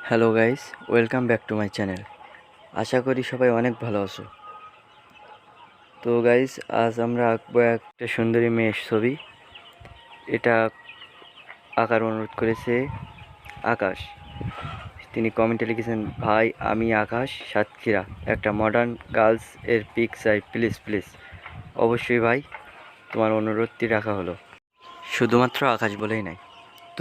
Hello guys, welcome back to my channel. আশা করি সবাই অনেক ভালো আছো। তো গাইস, আজ আমরা আঁকবো একটা সুন্দরী মেয়ের ছবি। এটা আঁকার অনুরোধ করেছে আকাশ। তিনি কমেন্টে লিখেছেন, ভাই আমি আকাশ সাতক্ষীরা, একটা মডার্ন গার্লস এর পিক চাই প্লিজ প্লিজ। অবশ্যই ভাই, তোমার অনুরোধটি রাখা হলো। শুধুমাত্র আকাশ বলেই নাই,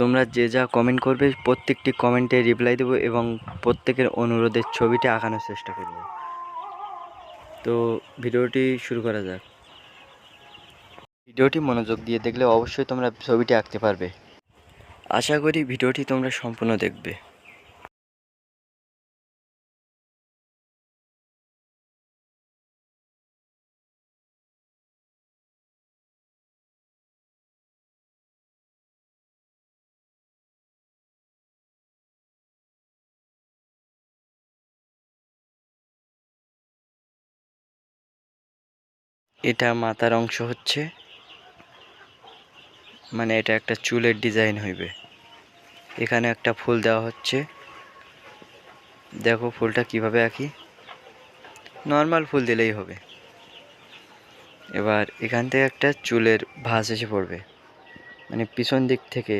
তোমরা যে যা কমেন্ট করবে প্রত্যেকটি কমেন্টে রিপ্লাই দেবো এবং প্রত্যেকের অনুরোধের ছবিটা আঁকানোর চেষ্টা করব। তো ভিডিওটি শুরু করা যাক। ভিডিওটি মনোযোগ দিয়ে দেখলে অবশ্যই তোমরা ছবিটি আঁকতে পারবে। আশা করি ভিডিওটি তোমরা সম্পূর্ণ দেখবে। এটা মাথার অংশ হচ্ছে, মানে এটা একটা চুলের ডিজাইন হইবে। এখানে একটা ফুল দেওয়া হচ্ছে, দেখো ফুলটা কিভাবে আঁকি। নর্মাল ফুল দিলেই হবে। এবার এখান থেকে একটা চুলের ভাঁজ এসে পড়বে, মানে পিছন দিক থেকে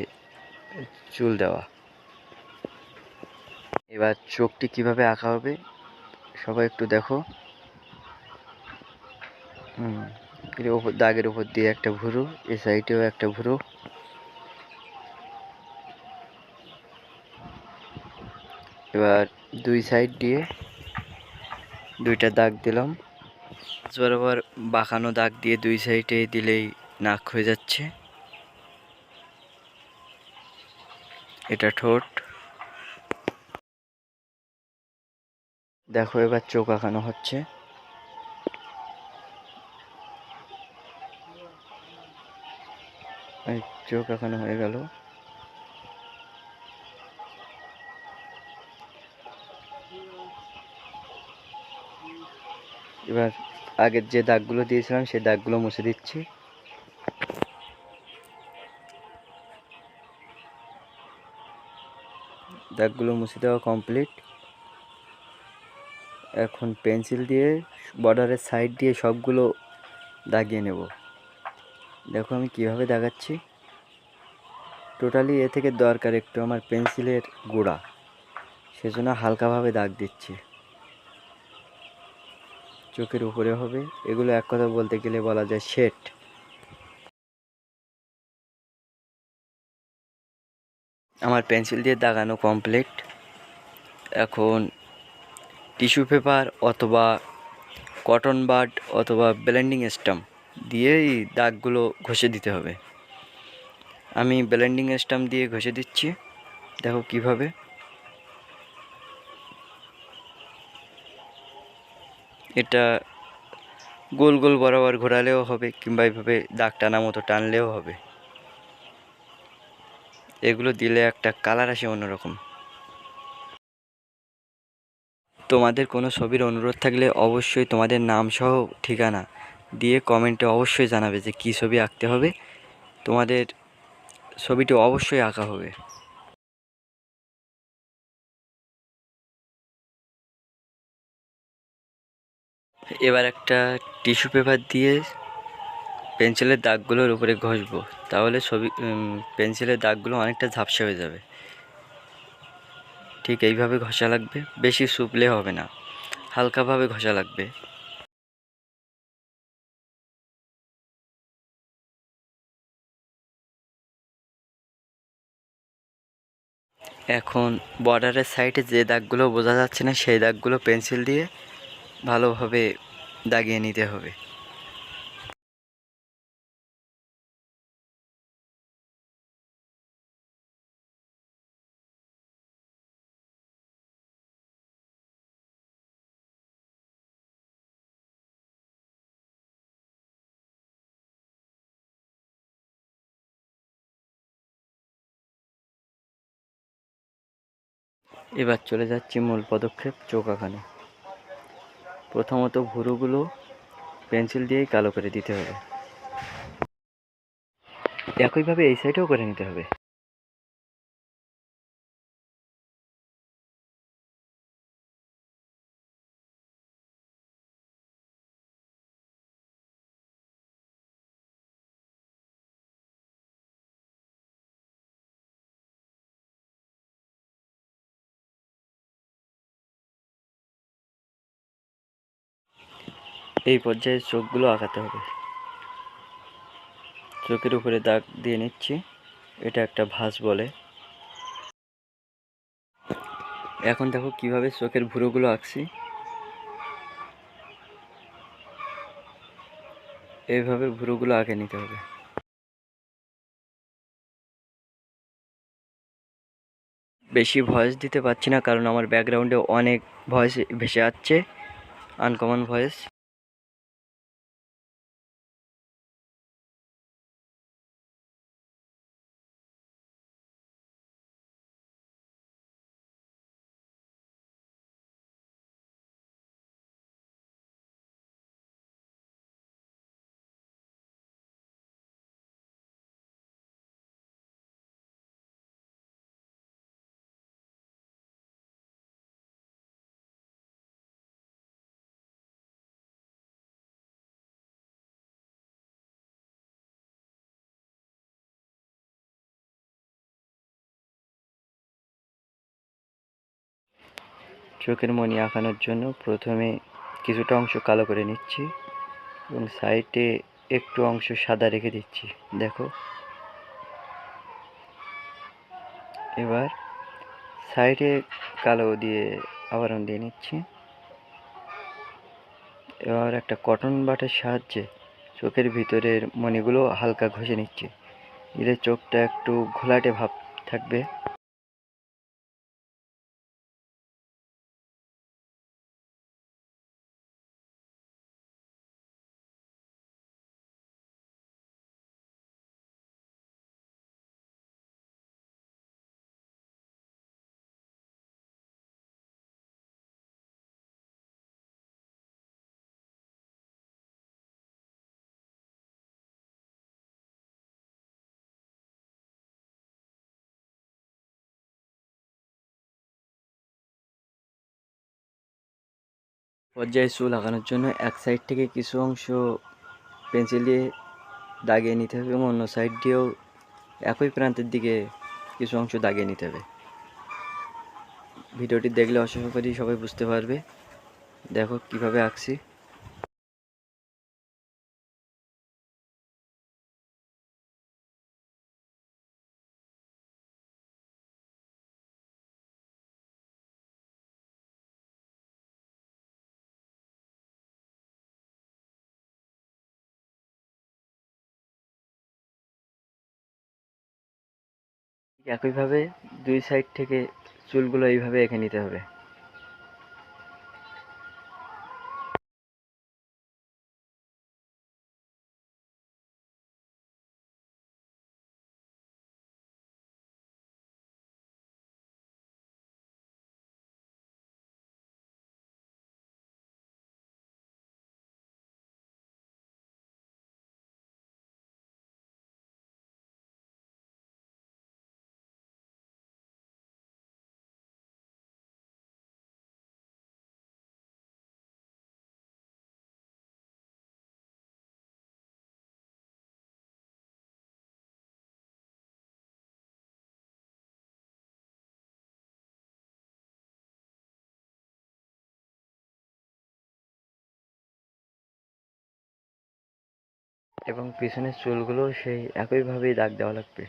চুল দেওয়া। এবার চোখটি কিভাবে আঁকা হবে সবাই একটু দেখো। এর উপর দাগের উপর দিয়ে একটা ভুরু, এই সাইডেও একটা ভুরু। এবার দুই সাইড দিয়ে দুইটা দাগ দিলাম। বরাবর বাঁকানো দাগ দিয়ে দুই সাইডে দিলেই নাক হয়ে যাচ্ছে। এটা ঠোঁট। দেখো এবার চোখ আঁকানো হচ্ছে। চোখ আঁকানো হয়ে গেল। এবার আগের যে দাগগুলো দিয়েছিলাম সেই দাগগুলো মুছে দিচ্ছি। দাগগুলো মুছে দেওয়া কমপ্লিট। এখন পেন্সিল দিয়ে বর্ডারের সাইড দিয়ে সবগুলো দাগিয়ে নেব। দেখো আমি কিভাবে দাগাচ্ছি। টোটালি এ থেকে দরকার একটু আমার পেন্সিলের গোড়া, সেজন্য হালকাভাবে দাগ দিচ্ছি। চোখের উপরে হবে, এগুলো এক কথা বলতে গেলে বলা যায় শেড। আমার পেন্সিল দিয়ে দাগানো কমপ্লিট। এখন টিস্যু পেপার অথবা কটন বাড অথবা ব্লেন্ডিং স্টাম্প দিয়েই দাগগুলো ঘষে দিতে হবে। আমি ব্লেন্ডিং স্টাম্প দিয়ে ঘষে দিচ্ছি, দেখো কিভাবে। এটা গোল গোল বরাবর ঘোরালেও হবে, কিংবা এইভাবে দাগ টানা মতো টানলেও হবে। এগুলো দিলে একটা কালার আসে অন্যরকম। তোমাদের কোনো ছবির অনুরোধ থাকলে অবশ্যই তোমাদের নাম সহ ঠিকানা দিয়ে কমেন্টে অবশ্যই জানাবে যে কী ছবি আঁকতে হবে। তোমাদের ছবিটি অবশ্যই আঁকা হবে। এবার একটা টিস্যু পেপার দিয়ে পেন্সিলের দাগগুলোর উপরে ঘষবো, তাহলে পেন্সিলের দাগগুলো অনেকটা ঝাপসা হয়ে যাবে। ঠিক এইভাবে ঘষা লাগবে, বেশি শুকলে হবে না, হালকাভাবে ঘষা লাগবে। এখন বর্ডারের সাইডে যে দাগগুলো বোঝা যাচ্ছে না সেই দাগগুলো পেন্সিল দিয়ে ভালোভাবে দাগিয়ে নিতে হবে। এবার চলে যাচ্ছি মূল পদক্ষেপ, চোখ আঁকানো। প্রথমত ভুরুগুলো পেন্সিল দিয়েই কালো করে দিতে হবে। একইভাবে এই সাইডেও করে নিতে হবে। এই পর্যায়ে চোখগুলো আঁকাতে হবে। চোখের উপরে দাগ দিয়ে নিচ্ছি, এটা একটা ভাঁজ বলে। এখন দেখো কিভাবে চোখের ভুরুগুলো আঁকছি। এইভাবে ভুরুগুলো আঁকে নিতে হবে। বেশি ভয়েস দিতে পারছি না কারণ আমার ব্যাকগ্রাউন্ডে অনেক ভয়েস ভেসে যাচ্ছে, আনকমন ভয়েস। চোখের মণি আঁকানোর জন্য প্রথমে কিছুটা অংশ কালো করে নিচ্ছি এবং সাইডে একটু অংশ সাদা রেখে দিচ্ছি। দেখো, এবার সাইডে কালো দিয়ে আবরণ দিয়ে নিচ্ছি। এবার একটা কটন বাটের সাহায্যে চোখের ভিতরের মণিগুলো হালকা ঘষে নিচ্ছি, দিলে চোখটা একটু ঘোলাটে ভাব থাকবে। পর্যায়ে চুল আঁকানোর জন্য এক সাইড থেকে কিছু অংশ পেন্সিল দিয়ে দাগিয়ে নিতে হবে এবং অন্য সাইড দিয়েও একই প্রান্তের দিকে কিছু অংশ দাগিয়ে নিতে হবে। ভিডিওটি দেখলে আশা করি সবাই বুঝতে পারবে। দেখো কিভাবে আঁকছি। একইভাবে দুই সাইড থেকে চুলগুলো এইভাবে এঁকে নিতে হবে। এবং পিছনের চুলগুলো সেই একইভাবেই দাগ দেওয়া লাগবে।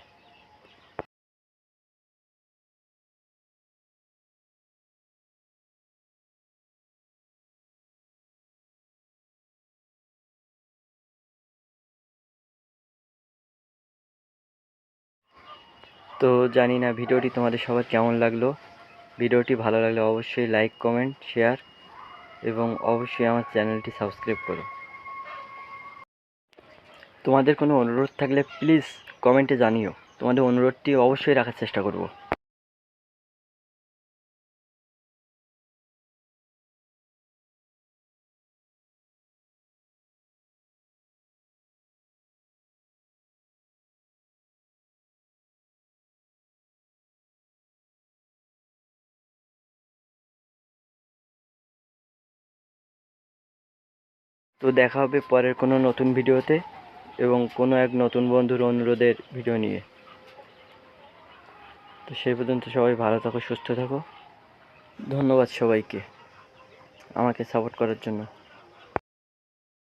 তো জানি না ভিডিওটি তোমাদের সবার কেমন লাগলো। ভিডিওটি ভালো লাগলে অবশ্যই লাইক, কমেন্ট, শেয়ার এবং অবশ্যই আমার চ্যানেলটি সাবস্ক্রাইব করো। তোমাদের কোনো অনুরোধ থাকলে প্লিজ কমেন্টে জানিও, তোমাদের অনুরোধটি অবশ্যই রাখার চেষ্টা করব। তো দেখা হবে পরের কোনো নতুন ভিডিওতে এবং কোনো এক নতুন বন্ধুর অনুরোধের ভিডিও নিয়ে। তো সেই পর্যন্ত সবাই ভালো থাকো, সুস্থ থাকো। ধন্যবাদ সবাইকে আমাকে সাপোর্ট করার জন্য।